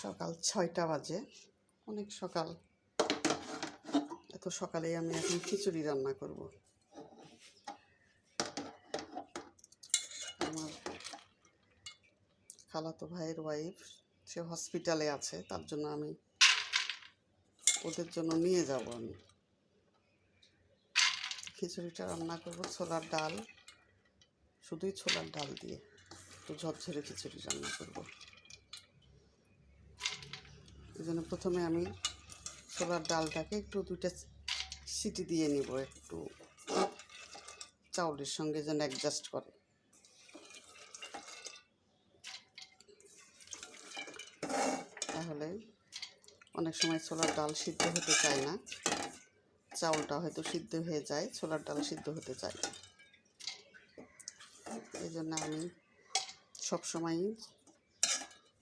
সকাল 6টা বাজে, অনেক সকাল। এত সকালে আমি এখন খিচুড়ি রান্না করব। আমার খালাতো ভাইয়ের ওয়াইফ সে হসপিটালে আছে, তার জন্য আমি ওদের জন্য নিয়ে যাব। আমি খিচুড়িটা রান্না করব ছোলার ডাল, শুধুই ছোলার ডাল দিয়ে একটু ঝরঝরে খিচুড়ি রান্না করব। এই জন্য প্রথমে আমি ছোলার ডালটাকে একটু 2টা সিটি দিয়ে নিব, একটু চাউলের সঙ্গে যেন অ্যাডজাস্ট করে। তাহলে অনেক সময় ছোলার ডাল সিদ্ধ হতে চায় না, চাউলটা হয়তো সিদ্ধ হয়ে যায়, ছোলার ডাল সিদ্ধ হতে চায় না। এই জন্য আমি সবসময়ই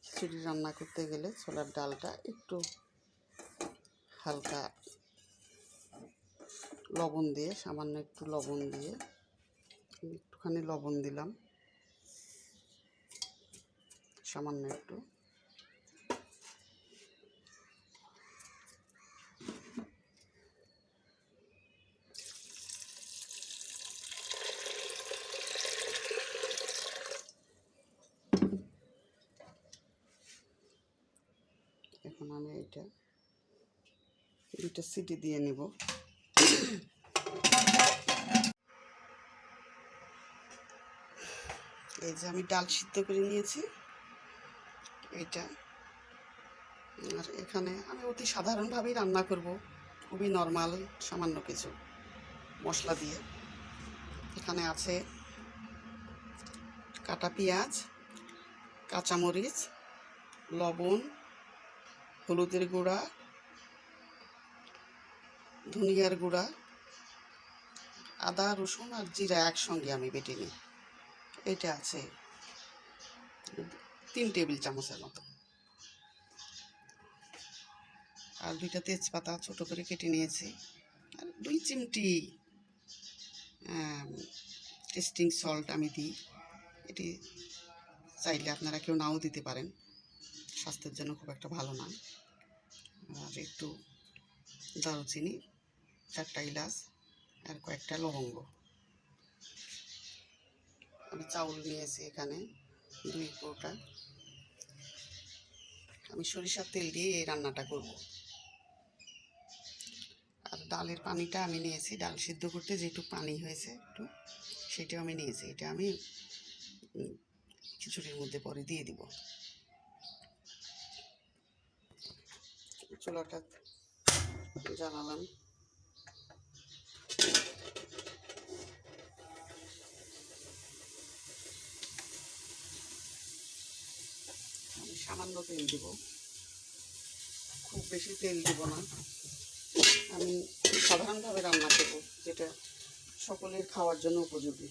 খিচুড়ি রান্না করতে গেলে ছোলার ডালটা একটু হালকা লবণ দিয়ে, সামান্য একটু লবণ দিয়ে, একটুখানি লবণ দিলাম, সামান্য একটু। এখন আমি এটা 2টা সিটি দিয়ে নিব। এই যে আমি ডাল সিদ্ধ করে নিয়েছি এইটা। আর এখানে আমি অতি সাধারণভাবেই রান্না করব, খুবই নর্মাল, সামান্য কিছু মশলা দিয়ে। এখানে আছে কাটা পেঁয়াজ, কাঁচামরিচ, লবণ, হলুদের গুঁড়া, ধনিয়ার গুঁড়া, আদা রসুন আর জিরা একসঙ্গে আমি বেটে নিই। এটা আছে 3 টেবিল চামচের মতো। আর 2টা তেজপাতা ছোট করে কেটে নিয়েছি। আর 2 চিমটি টেস্টিং সল্ট আমি দিই। এটি চাইলে আপনারা কেউ নাও দিতে পারেন, স্বাস্থ্যের জন্য খুব একটা ভালো না। আর একটু দারুচিনি, 4টা এলাচ আর কয়েকটা লবঙ্গ। আমি চাউল নিয়েছি এখানে 2 কৌটা। আমি সরিষার তেল দিয়ে এই রান্নাটা করব। আর ডালের পানিটা আমি নিয়েছি, ডাল সিদ্ধ করতে যেটুকু পানি হয়েছে একটু, সেটাও আমি নিয়েছি। এটা আমি খিচুড়ির মধ্যে পরে দিয়ে দিব। চুলাটা জ্বালালাম। আমি সামান্য তেল দিব, খুব বেশি তেল দিব না। আমি সাধারণভাবে রান্না করব, যেটা সকলের খাওয়ার জন্য উপযোগী।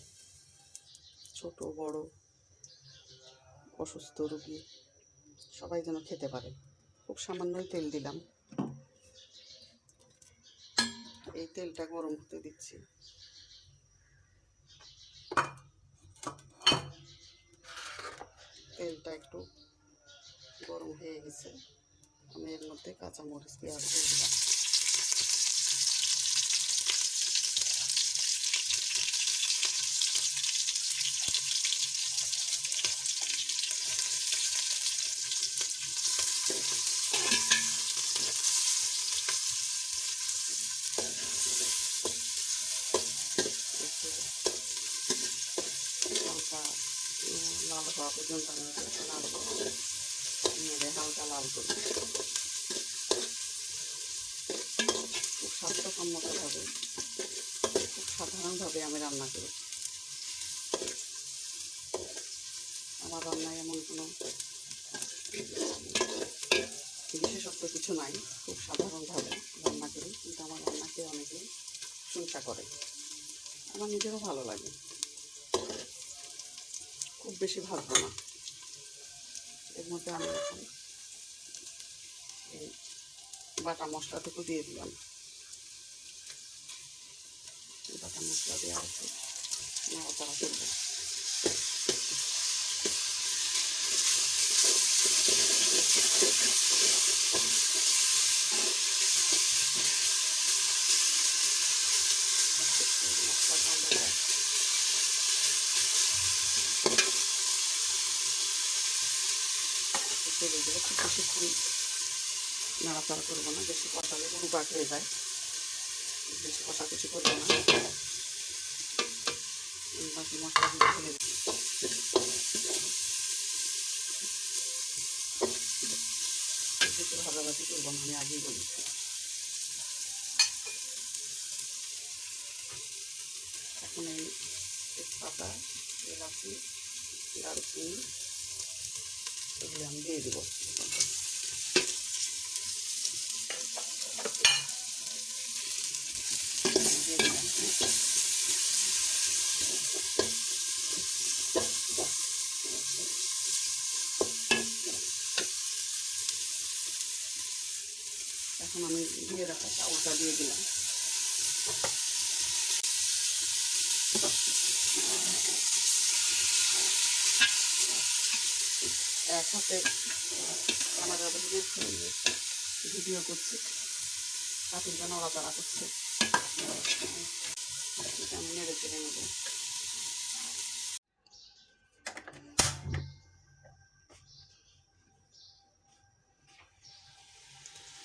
ছোট বড়, অসুস্থ রোগী সবাই যেন খেতে পারে। খুব সামান্যই তেল দিলাম। এই তেলটা গরম হতে দিচ্ছি। তেলটা একটু গরম হয়ে গেছে, আমি এর মধ্যে কাঁচামরিচ পেঁয়াজ দিয়ে দিলাম। হালকা লাল হওয়া পর্যন্ত আমি লাল করবো, হালকা লাল করবো। খুব স্বাস্থ্যসম্মতভাবে, খুব সাধারণভাবে আমি রান্না করি। আমার রান্নায় এমন কোনো বিশেষত্ব কিছু নাই, খুব সাধারণভাবে রান্না করি, কিন্তু আমার রান্নাকে অনেকে প্রশংসা করে, আমার নিজেরও ভালো লাগে। খুব বেশি ভাজবো না। এর মধ্যে আমি এখন এই বাটা মশলাটুকু দিয়ে দিলাম। বাটা মশলা দেওয়া আছে, নাড়াচাড়া করবো। ফেলে দেবো। খুব বেশিক্ষণ নাড়াচাড়া করবো না, বেশি কষালে গরু বাক হয়ে যায়। বেশি কষাকুচি করবো না, বাকি মশলাগুলো ফেলে দেবো। বেশি ভাজাভাজি করবো না, আমি আগেই বলেছি। এখন এই তেজপাতা, এলাচি, দারুচিনি এগুলো আমি দিয়ে দেবো। এখন আমি দিয়ে রাখা চাউলটা দিয়ে দিলাম। এক হাতে আমার ভিডিও করছি, পাতিলটা নড়াচড়া করছে, এটা আমি নেড়ে চেড়ে নেব।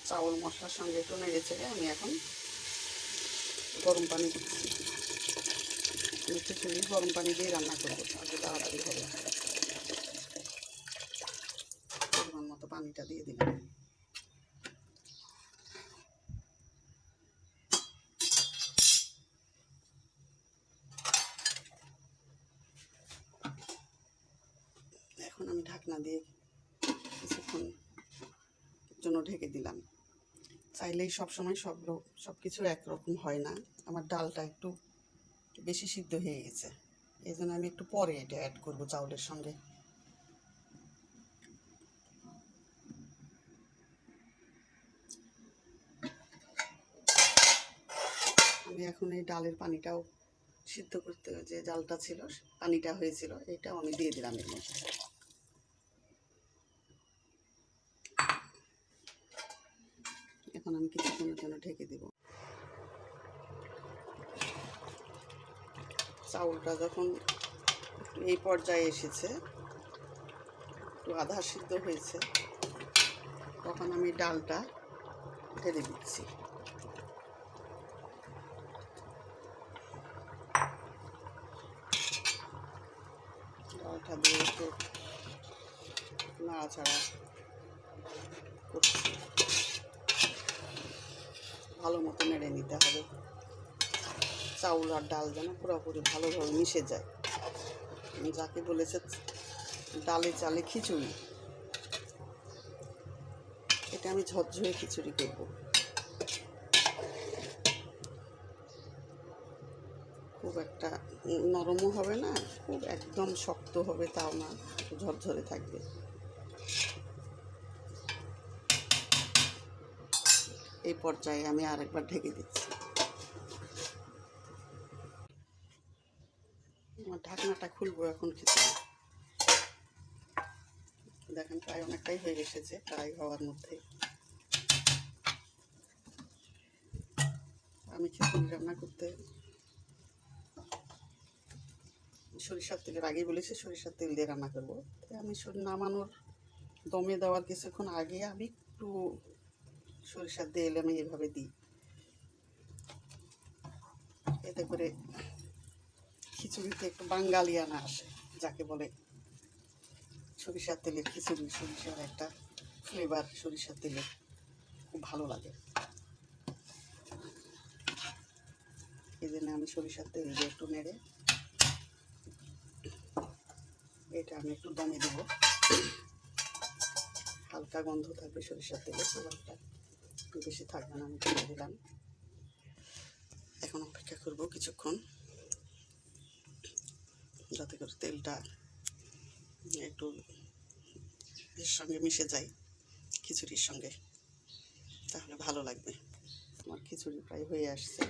চাউল মশলার সঙ্গে একটু নেড়ে চেড়ে আমি এখন গরম পানি দিচ্ছি। আমি খিচুড়ি গরম পানি দিয়ে রান্না করবো, তাহলে তাড়াতাড়ি হবে। পরিমাণ মতো পানিটা দিয়ে দিলাম। এখন আমি ঢাকনা দিয়ে কিছুক্ষণ জন্য ঢেকে দিলাম। চাইলেই সবসময় সব কিছু একরকম হয় না। আমার ডালটা একটু বেশি সিদ্ধ হয়ে গেছে, এই জন্য আমি একটু পরে এটা অ্যাড করবো চাউলের সঙ্গে। আমি এখন এই ডালের পানিটাও সিদ্ধ করতে, যে ডালটা ছিল পানিটা হয়েছিল, এটাও আমি দিয়ে দিলাম এর মধ্যে। এখন আমি কিছুক্ষণের জন্য ঢেকে দিব। চাউলটা যখন এই পর্যায়ে এসেছে, একটু আধা সিদ্ধ হয়েছে, তখন আমি ডালটা ঢেলে দিচ্ছি। ডালটা দিয়ে একটু নাড়াচাড়া করছি, ভালো মতো নেড়ে নিতে হবে। চাউল আর ডাল যেন পুরোপুরি ভালোভাবে মিশে যায়। যাকে বলেছে ডালে চালে খিচুড়ি, এটা আমি ঝরঝরে খিচুড়ি করব। খুব একটা নরমও হবে না, খুব একদম শক্ত হবে তাও না, ঝরঝরে থাকবে। এই পর্যায়ে আমি আরেকবার ঢেকে দিচ্ছি। আমার ঢাকনাটা খুলবো এখন। খিচুড়ি দেখেন প্রায় অনেকটাই হয়ে এসেছে, প্রায় হওয়ার মধ্যে। আমি খিচুড়ি রান্না করতে সরিষার তেলের আগেই বলেছি সরিষার তেল দিয়ে রান্না করবো। আমি নামানোর দমে দেওয়ার কিছুক্ষণ আগে আমি একটু সরিষার তেল আমি এভাবে দিই, এতে করে খিচুড়িতে একটু বাঙালিয়ানা আসে, যাকে বলে সরিষার তেলের খিচুড়ি। সরিষার একটা ফ্লেভার সরিষার তেলের খুব ভালো লাগে, এই জন্য আমি সরিষার তেল দিয়ে একটু নেড়ে এটা আমি একটু দমে দেবো। হালকা গন্ধ থাকবে সরিষার তেলে, খাবারটা বেশি থাকবে না। আমি তুলে দিলাম। এখন অপেক্ষা করবো কিছুক্ষণ, যাতে করে তেলটা একটু এর সঙ্গে মিশে যায় খিচুড়ির সঙ্গে, তাহলে ভালো লাগবে। আমার খিচুড়ি প্রায় হয়ে আসছে,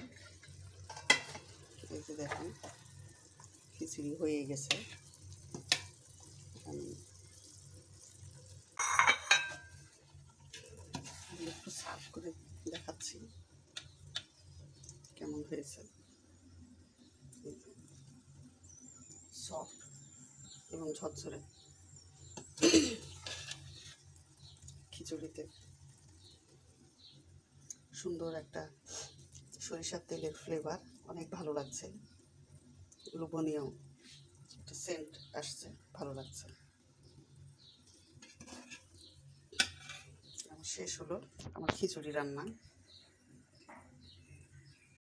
এই যে দেখুন খিচুড়ি হয়ে গেছে। আমি একটু সার্ভ করে দেখাচ্ছি কেমন হয়েছে। সফট এবং ঝরঝরে। খিচুড়িতে সুন্দর একটা সরিষার তেলের ফ্লেভার, অনেক ভালো লাগছে, লোভনীয় একটা সেন্ট আসছে, ভালো লাগছে। আমার শেষ হলো আমার খিচুড়ি রান্না।